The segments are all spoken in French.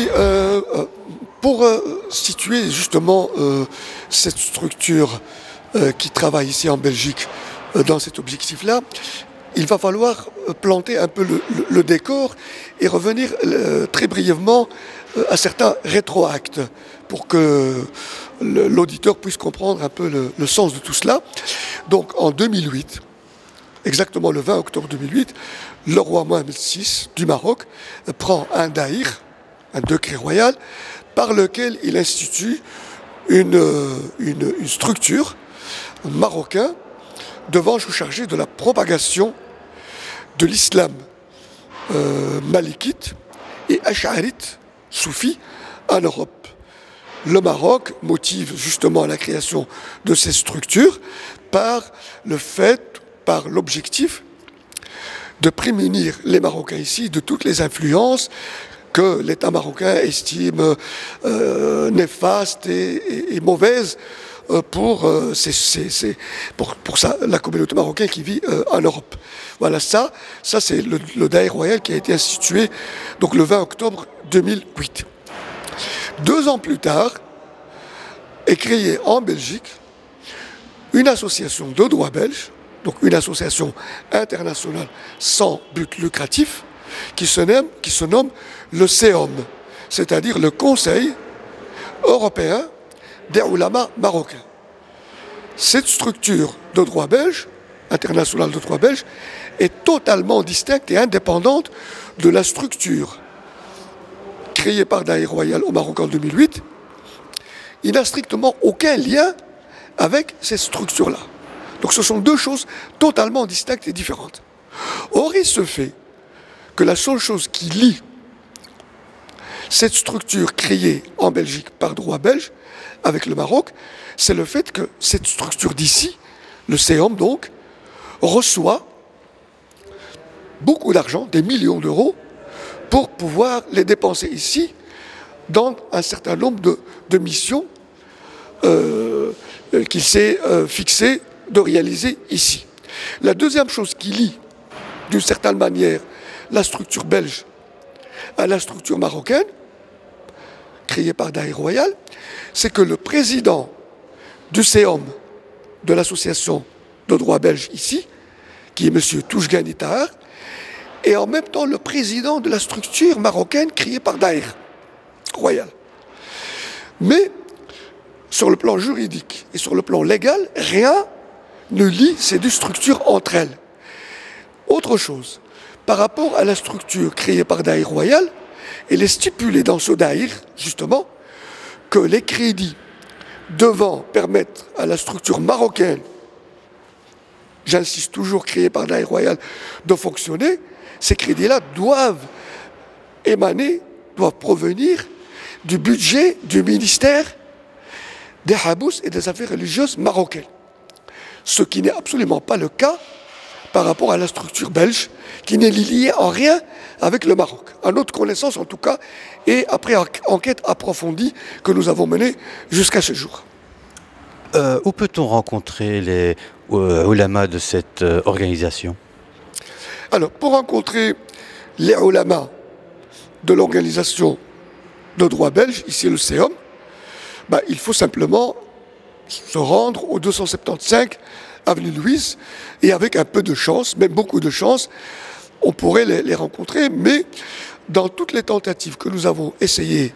Oui, pour situer justement cette structure qui travaille ici en Belgique dans cet objectif-là, il va falloir planter un peu le décor et revenir très brièvement à certains rétroactes pour que l'auditeur puisse comprendre un peu le sens de tout cela. Donc en 2008, exactement le 20 octobre 2008, le roi Mohamed VI du Maroc prend un daïr, un décret royal, par lequel il institue une structure marocaine devant se charger de la propagation de l'islam malikite et ash'arite soufi en Europe. Le Maroc motive justement la création de ces structures par l'objectif de prémunir les Marocains ici de toutes les influences que l'État marocain estime néfastes et mauvaises pour la communauté marocaine qui vit en Europe. Voilà, ça c'est le daïr royal qui a été institué donc, le 20 octobre 2008. 2 ans plus tard, est créée en Belgique une association de droit belge, donc une association internationale sans but lucratif, qui se nomme le CEOM, c'est-à-dire le Conseil européen des Oulama marocains. Cette structure de droit belge, internationale de droit belge, est totalement distincte et indépendante de la structure créée par Daïr Royal au Maroc en 2008. Il n'a strictement aucun lien avec cette structure-là. Donc ce sont 2 choses totalement distinctes et différentes. Or, il se fait que la seule chose qui lie cette structure créée en Belgique par droit belge avec le Maroc, c'est le fait que cette structure d'ici, le CEOM donc, reçoit beaucoup d'argent, des millions d'euros, pour pouvoir les dépenser ici dans un certain nombre de missions qu'il s'est fixé de réaliser ici. La deuxième chose qui lie, d'une certaine manière, la structure belge à la structure marocaine, créée par Daïr Royal, c'est que le président du CEOM, de l'association de droit belge ici, qui est M. Toujgani Tahar, est en même temps le président de la structure marocaine créée par Daïr Royal. Mais sur le plan juridique et sur le plan légal, rien ne lie ces 2 structures entre elles. Autre chose, par rapport à la structure créée par Daïr Royal, il est stipulé dans ce Daïr, justement, que les crédits devant permettre à la structure marocaine, j'insiste toujours créée par Daïr Royal, de fonctionner, ces crédits-là doivent provenir du budget du ministère des Habous et des Affaires religieuses marocaines. Ce qui n'est absolument pas le cas par rapport à la structure belge, qui n'est liée en rien avec le Maroc. À notre connaissance, en tout cas, et après enquête approfondie que nous avons menée jusqu'à ce jour. Où peut-on rencontrer les ulamas de cette organisation? Alors, pour rencontrer les ulamas de l'organisation de droit belge, ici le CEOM, il faut simplement se rendre au 275 avenue Louise, et avec un peu de chance, même beaucoup de chance, on pourrait les rencontrer, mais dans toutes les tentatives que nous avons essayé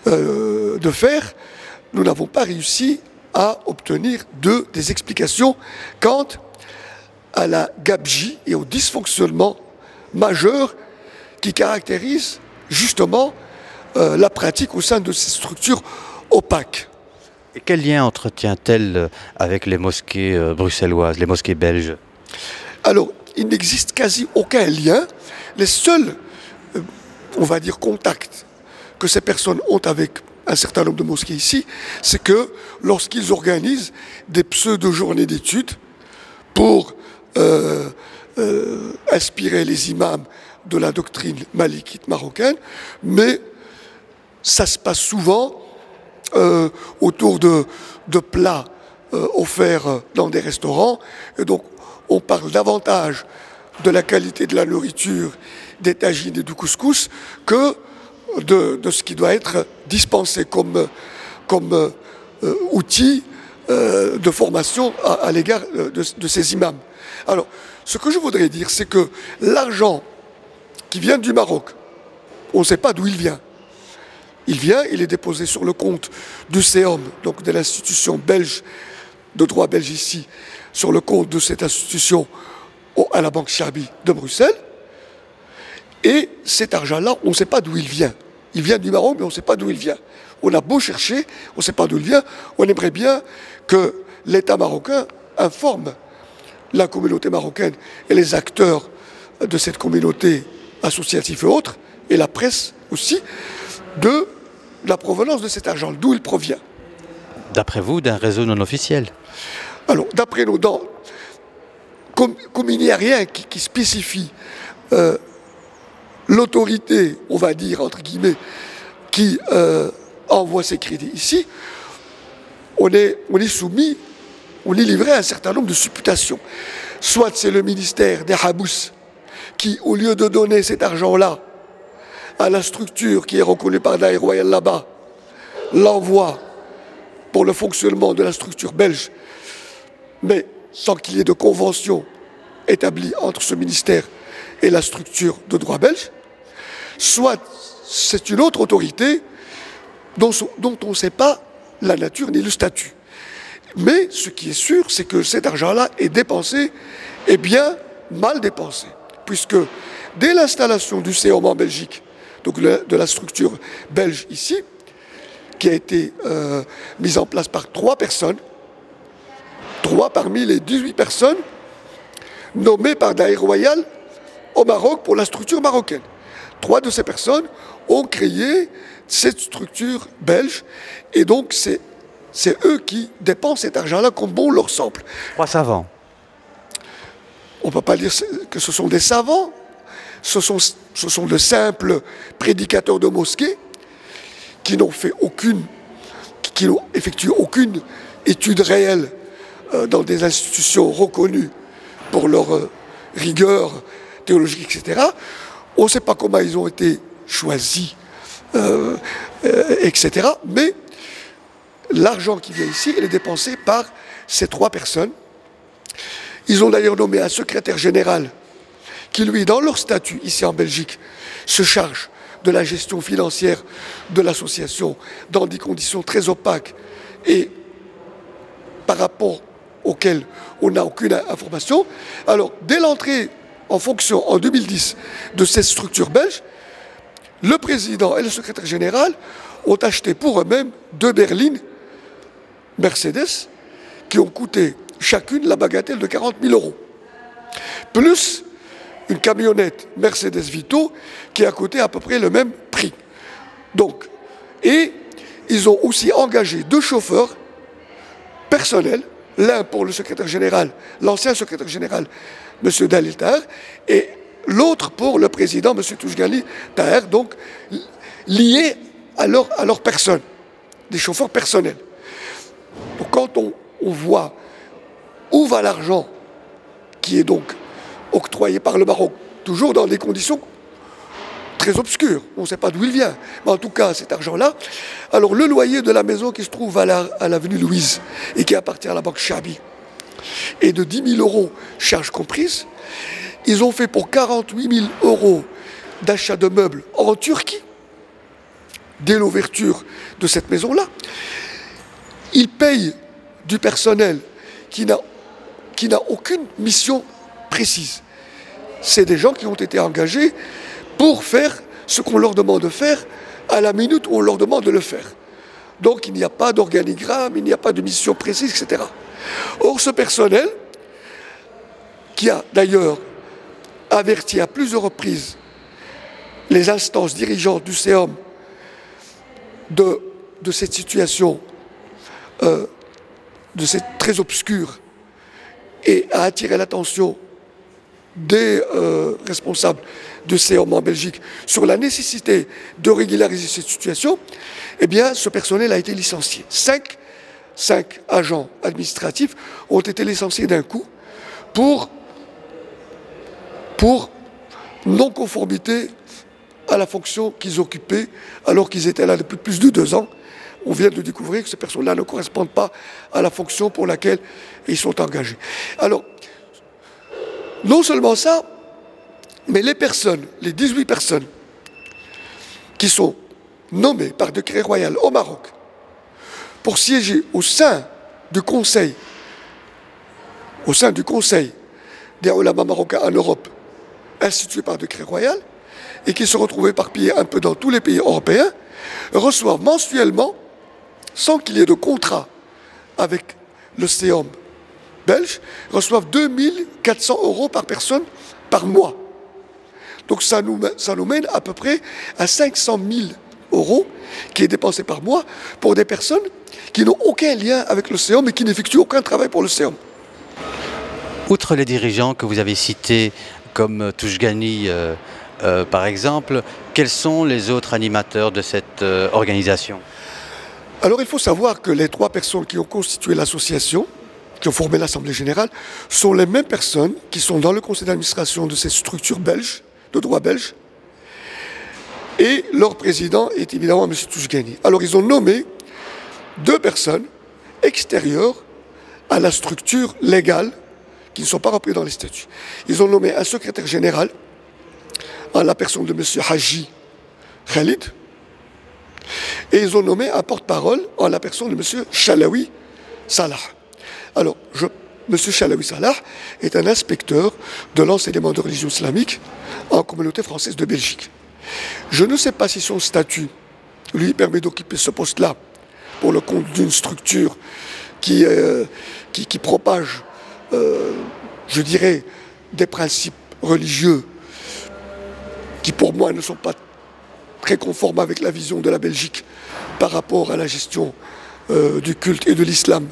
de faire, nous n'avons pas réussi à obtenir des explications quant à la gabegie et au dysfonctionnement majeur qui caractérise justement la pratique au sein de ces structures opaques. Et quel lien entretient-elle avec les mosquées bruxelloises, les mosquées belges? Alors, il n'existe quasi aucun lien. Les seuls, on va dire, contacts que ces personnes ont avec un certain nombre de mosquées ici, c'est que lorsqu'ils organisent des pseudo-journées d'études pour inspirer les imams de la doctrine malikite marocaine, mais ça se passe souvent autour de plats offerts dans des restaurants. Et donc, on parle davantage de la qualité de la nourriture, des tagines et du couscous que de ce qui doit être dispensé comme outil de formation à l'égard de ces imams. Alors, ce que je voudrais dire, c'est que l'argent qui vient du Maroc, on ne sait pas d'où il vient. Il vient, il est déposé sur le compte du CEOM, donc de l'institution belge, de droit belge ici, sur le compte de cette institution à la Banque Chabi de Bruxelles. Et cet argent-là, on ne sait pas d'où il vient. Il vient du Maroc, mais on ne sait pas d'où il vient. On a beau chercher, on ne sait pas d'où il vient. On aimerait bien que l'État marocain informe la communauté marocaine et les acteurs de cette communauté associative et autres, et la presse aussi, de la provenance de cet argent, d'où il provient. D'après vous, d'un réseau non officiel? Alors, d'après nous, comme il n'y a rien qui spécifie l'autorité, on va dire, entre guillemets, qui envoie ces crédits ici, on est soumis, on est livré à un certain nombre de supputations. Soit c'est le ministère des Habous qui, au lieu de donner cet argent-là à la structure qui est reconnue par Daïr Royal là-bas, l'envoie pour le fonctionnement de la structure belge, mais sans qu'il y ait de convention établie entre ce ministère et la structure de droit belge, soit c'est une autre autorité dont on ne sait pas la nature ni le statut. Mais ce qui est sûr, c'est que cet argent-là est dépensé, et bien mal dépensé, puisque dès l'installation du CEOM en Belgique, donc de la structure belge ici, qui a été mise en place par 3 personnes, 3 parmi les 18 personnes nommées par Daïr Royal au Maroc pour la structure marocaine. 3 de ces personnes ont créé cette structure belge, et donc c'est eux qui dépensent cet argent-là comme bon leur semble. 3 savants. On ne peut pas dire que ce sont des savants, ce sont de simples prédicateurs de mosquées qui n'ont effectué aucune étude réelle dans des institutions reconnues pour leur rigueur théologique, etc. On ne sait pas comment ils ont été choisis, etc. Mais l'argent qui vient ici, il est dépensé par ces 3 personnes. Ils ont d'ailleurs nommé un secrétaire général qui, lui, dans leur statut ici en Belgique, se charge de la gestion financière de l'association dans des conditions très opaques et par rapport auxquelles on n'a aucune information. Alors, dès l'entrée en fonction en 2010 de cette structure belge, le président et le secrétaire général ont acheté pour eux-mêmes 2 berlines Mercedes qui ont coûté chacune la bagatelle de 40 000 €, plus une camionnette Mercedes Vito qui a coûté à peu près le même prix. Donc, et ils ont aussi engagé 2 chauffeurs personnels, l'un pour le secrétaire général, l'ancien secrétaire général, M. Dalil Taher, et l'autre pour le président, M. Toujgali Taher, donc liés à leur personne, des chauffeurs personnels. Donc quand on voit où va l'argent qui est donc octroyé par le Maroc, toujours dans des conditions très obscures, on ne sait pas d'où il vient, mais en tout cas cet argent-là, alors le loyer de la maison qui se trouve à l'avenue Louise et qui appartient à la Banque Chabi est de 10 000 € charges comprises. Ils ont fait pour 48 000 € d'achat de meubles en Turquie dès l'ouverture de cette maison-là. Ils payent du personnel qui n'a aucune mission précise. C'est des gens qui ont été engagés pour faire ce qu'on leur demande de faire à la minute où on leur demande de le faire. Donc il n'y a pas d'organigramme, il n'y a pas de mission précise, etc. Or ce personnel, qui a d'ailleurs averti à plusieurs reprises les instances dirigeantes du CEOM de cette situation très obscure, et a attiré l'attention des responsables du CEOM en Belgique sur la nécessité de régulariser cette situation, eh bien, ce personnel a été licencié. 5 agents administratifs ont été licenciés d'un coup pour non-conformité à la fonction qu'ils occupaient alors qu'ils étaient là depuis plus de 2 ans. On vient de découvrir que ces personnes-là ne correspondent pas à la fonction pour laquelle ils sont engagés. Alors, non seulement ça, mais les personnes, les 18 personnes qui sont nommées par décret royal au Maroc pour siéger au sein du Conseil des ulama marocains en Europe, institué par décret royal, et qui se retrouvent éparpillés un peu dans tous les pays européens, reçoivent mensuellement, sans qu'il y ait de contrat avec le CEOM belge, reçoivent 2400 € par personne par mois. Donc ça nous mène à peu près à 500 000 € qui est dépensé par mois pour des personnes qui n'ont aucun lien avec le CEOM et qui n'effectuent aucun travail pour le CEOM. Outre les dirigeants que vous avez cités comme Toujgani par exemple, quels sont les autres animateurs de cette organisation? Alors il faut savoir que les 3 personnes qui ont constitué l'association, qui ont formé l'Assemblée Générale, sont les mêmes personnes qui sont dans le conseil d'administration de ces structures belges, de droit belge, et leur président est évidemment M. Toujgani. Alors ils ont nommé 2 personnes extérieures à la structure légale qui ne sont pas repris dans les statuts. Ils ont nommé un secrétaire général en la personne de M. Haji Khalid, et ils ont nommé un porte-parole en la personne de M. Chalaoui Salah. Alors, M. Chalaoui Salah est un inspecteur de l'enseignement de religion islamique en communauté française de Belgique. Je ne sais pas si son statut lui permet d'occuper ce poste-là pour le compte d'une structure qui propage, je dirais, des principes religieux qui pour moi ne sont pas très conformes avec la vision de la Belgique par rapport à la gestion du culte et de l'islam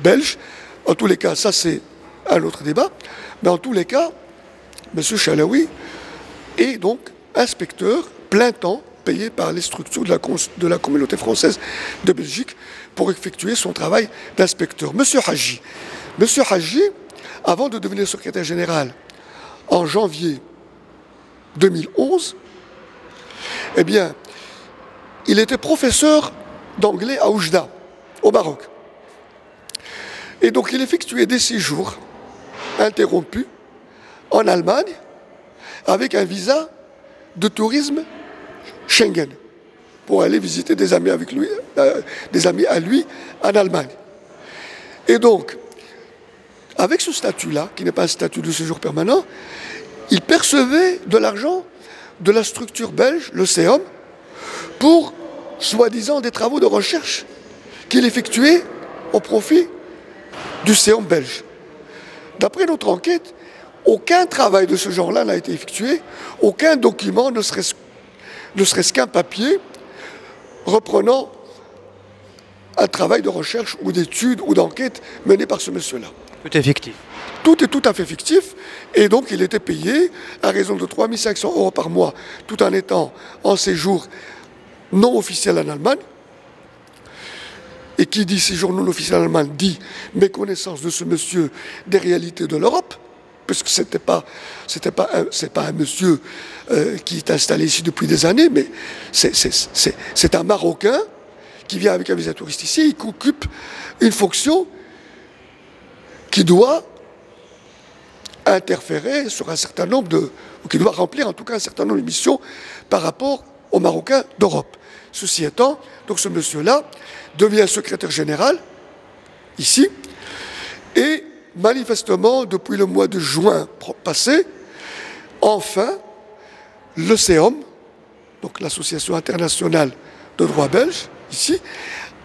belge. En tous les cas, ça c'est un autre débat, mais en tous les cas, M. Chalaoui est donc inspecteur plein temps payé par les structures de la communauté française de Belgique pour effectuer son travail d'inspecteur. M. Haji, avant de devenir secrétaire général en janvier 2011, eh bien, il était professeur d'anglais à Oujda, au Maroc. Et donc il effectuait des séjours interrompus en Allemagne avec un visa de tourisme Schengen pour aller visiter des amis avec lui, des amis à lui en Allemagne. Et donc, avec ce statut-là, qui n'est pas un statut de séjour permanent, il percevait de l'argent de la structure belge, le CEOM, pour, soi-disant, des travaux de recherche qu'il effectuait au profit du CEOM belge. D'après notre enquête, aucun travail de ce genre-là n'a été effectué, aucun document, ne serait-ce qu'un papier, reprenant un travail de recherche ou d'étude ou d'enquête mené par ce monsieur-là. Tout est fictif. Tout est tout à fait fictif, et donc il était payé à raison de 3 500 € par mois, tout en étant en séjour non officiel en Allemagne. Et qui dit séjour non officiel en Allemagne dit méconnaissance de ce monsieur des réalités de l'Europe, puisque c'est pas un monsieur qui est installé ici depuis des années, mais c'est un Marocain qui vient avec un visa touriste ici, qui occupe une fonction qui doit interférer sur un certain nombre ou qui doit remplir en tout cas un certain nombre de missions par rapport aux Marocains d'Europe. Ceci étant, donc ce monsieur-là devient secrétaire général, ici, et manifestement, depuis le mois de juin passé, enfin, le CEOM, donc l'Association internationale de droit belge, ici,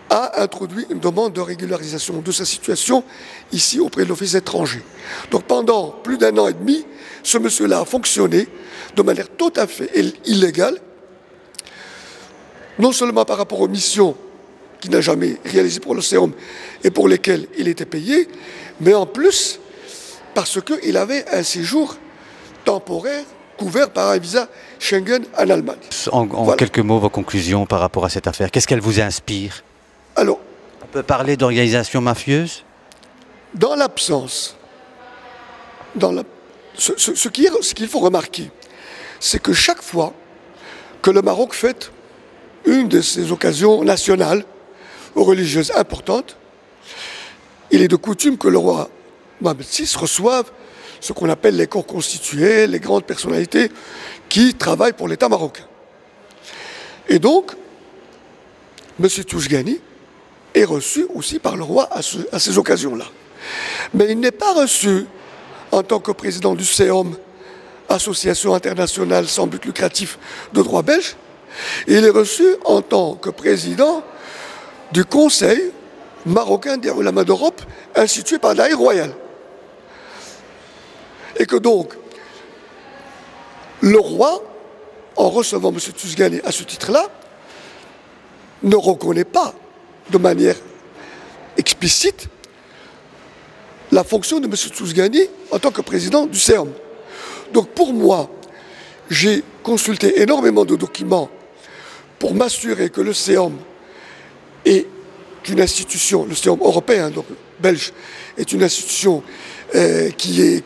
a introduit une demande de régularisation de sa situation ici auprès de l'Office étranger. Donc pendant plus d'1 an et demi, ce monsieur-là a fonctionné de manière tout à fait illégale, non seulement par rapport aux missions qu'il n'a jamais réalisées pour le CEOM et pour lesquelles il était payé, mais en plus parce qu'il avait un séjour temporaire couvert par un visa Schengen en Allemagne. En quelques mots, vos conclusions par rapport à cette affaire, qu'est-ce qu'elle vous inspire? Alors, on peut parler d'organisation mafieuse? Dans l'absence, ce qu'il faut remarquer, c'est que chaque fois que le Maroc fête une de ses occasions nationales ou religieuses importantes. Il est de coutume que le roi Mohamed VI reçoive ce qu'on appelle les corps constitués, les grandes personnalités qui travaillent pour l'État marocain. Et donc, M. Toujgani est reçu aussi par le roi à ces occasions-là. Mais il n'est pas reçu en tant que président du CEOM, Association internationale sans but lucratif de droit belge. Il est reçu en tant que président du Conseil marocain des Oulémas d'Europe, institué par Daïr Royal. Et que donc, le roi, en recevant M. Toujgani à ce titre-là, ne reconnaît pas de manière explicite la fonction de M. Toujgani en tant que président du CEOM. Donc pour moi, j'ai consulté énormément de documents pour m'assurer que le CEOM est une institution, le CEOM européen, donc belge, est une institution qui est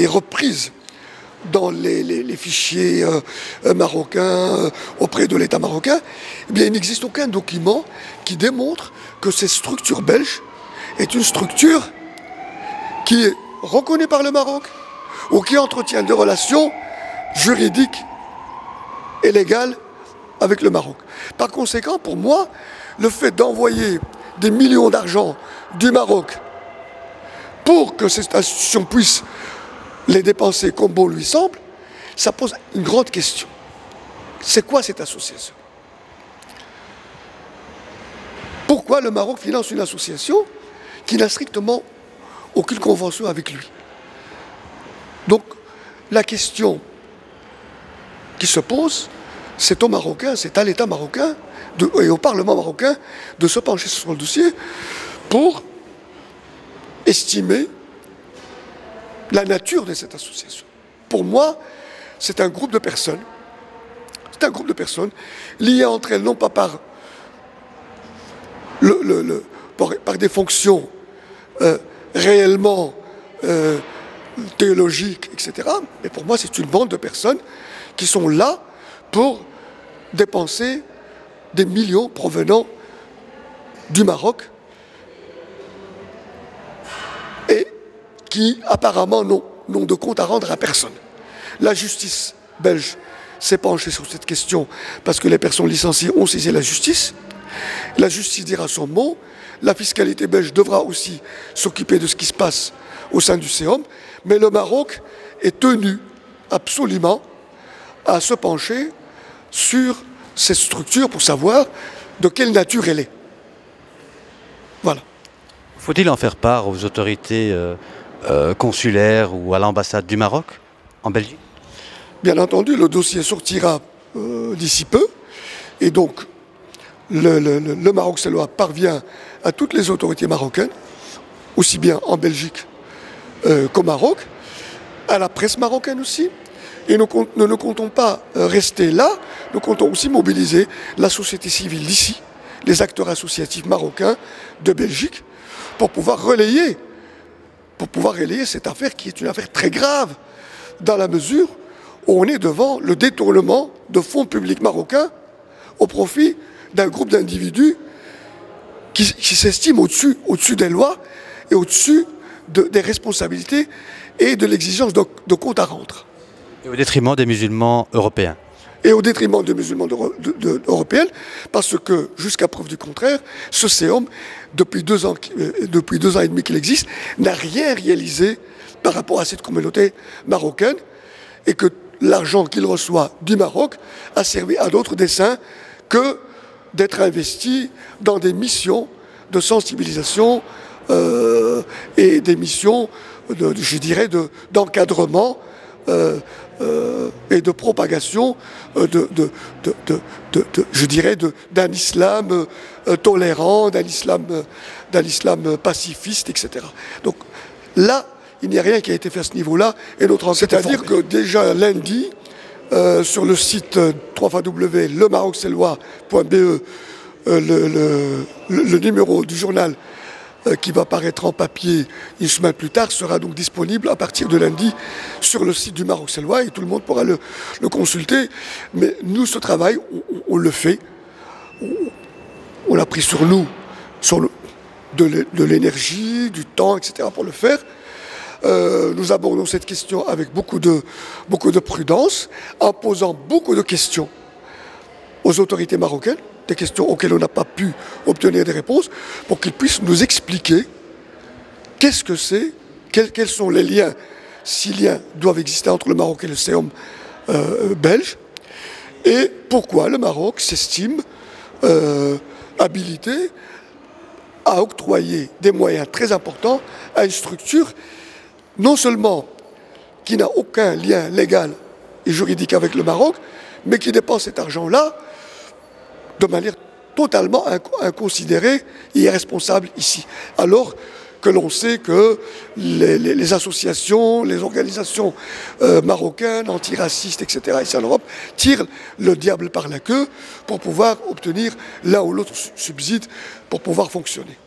reprise dans les fichiers marocains auprès de l'État marocain. Eh bien, il n'existe aucun document qui démontre que cette structure belge est une structure qui est reconnue par le Maroc ou qui entretient des relations juridiques et légales avec le Maroc. Par conséquent, pour moi, le fait d'envoyer des millions d'argent du Maroc pour que cette institution puisse les dépenser comme bon lui semble, ça pose une grande question. C'est quoi cette association? Pourquoi le Maroc finance une association qui n'a strictement aucune convention avec lui? Donc, la question qui se pose, c'est aux Marocains, c'est à l'État marocain et au Parlement marocain de se pencher sur le dossier pour estimer la nature de cette association. Pour moi, c'est un groupe de personnes. C'est un groupe de personnes liées entre elles, non pas par des fonctions réellement théologiques, etc. Mais pour moi, c'est une bande de personnes qui sont là pour dépenser des millions provenant du Maroc et qui apparemment n'ont de compte à rendre à personne. La justice belge s'est penchée sur cette question parce que les personnes licenciées ont saisi la justice. La justice dira son mot. La fiscalité belge devra aussi s'occuper de ce qui se passe au sein du CEOM. Mais le Maroc est tenu absolument à se pencher sur cette structure pour savoir de quelle nature elle est. Voilà. Faut-il en faire part aux autorités consulaires ou à l'ambassade du Maroc en Belgique? Bien entendu, le dossier sortira d'ici peu. Et donc, le Maroc Sellois parvient à toutes les autorités marocaines, aussi bien en Belgique qu'au Maroc, à la presse marocaine aussi. Et nous ne comptons pas rester là, nous comptons aussi mobiliser la société civile d'ici, les acteurs associatifs marocains de Belgique, pour pouvoir relayer cette affaire qui est une affaire très grave, dans la mesure où on est devant le détournement de fonds publics marocains au profit d'un groupe d'individus qui s'estiment au-dessus des lois et au-dessus des responsabilités et de l'exigence de compte à rendre. Et au détriment des musulmans européens. Et au détriment des musulmans européens, parce que, jusqu'à preuve du contraire, ce CEOM, depuis 2 ans et demi qu'il existe, n'a rien réalisé par rapport à cette communauté marocaine, et que l'argent qu'il reçoit du Maroc a servi à d'autres desseins que d'être investi dans des missions de sensibilisation et des missions, je dirais, d'encadrement et de propagation je dirais, d'un islam tolérant, d'un islam pacifiste, etc. Donc là, il n'y a rien qui a été fait à ce niveau-là. C'est-à-dire que déjà lundi, sur le site www.lemarocsellois.be, le numéro du journal qui va paraître en papier une semaine plus tard, sera donc disponible à partir de lundi sur le site du Maroc Selwa et tout le monde pourra le consulter. Mais nous, ce travail, on le fait. On a pris sur nous de l'énergie, du temps, etc. pour le faire. Nous abordons cette question avec beaucoup de prudence, en posant beaucoup de questions aux autorités marocaines, des questions auxquelles on n'a pas pu obtenir des réponses, pour qu'ils puissent nous expliquer qu'est-ce que c'est, quels sont les liens, si liens doivent exister entre le Maroc et le CEOM belge, et pourquoi le Maroc s'estime habilité à octroyer des moyens très importants à une structure non seulement qui n'a aucun lien légal et juridique avec le Maroc, mais qui dépense cet argent-là de manière totalement inconsidérée et irresponsable ici. Alors que l'on sait que les associations, les organisations marocaines, antiracistes, etc., ici en Europe, tirent le diable par la queue pour pouvoir obtenir l'un ou l'autre subside pour pouvoir fonctionner.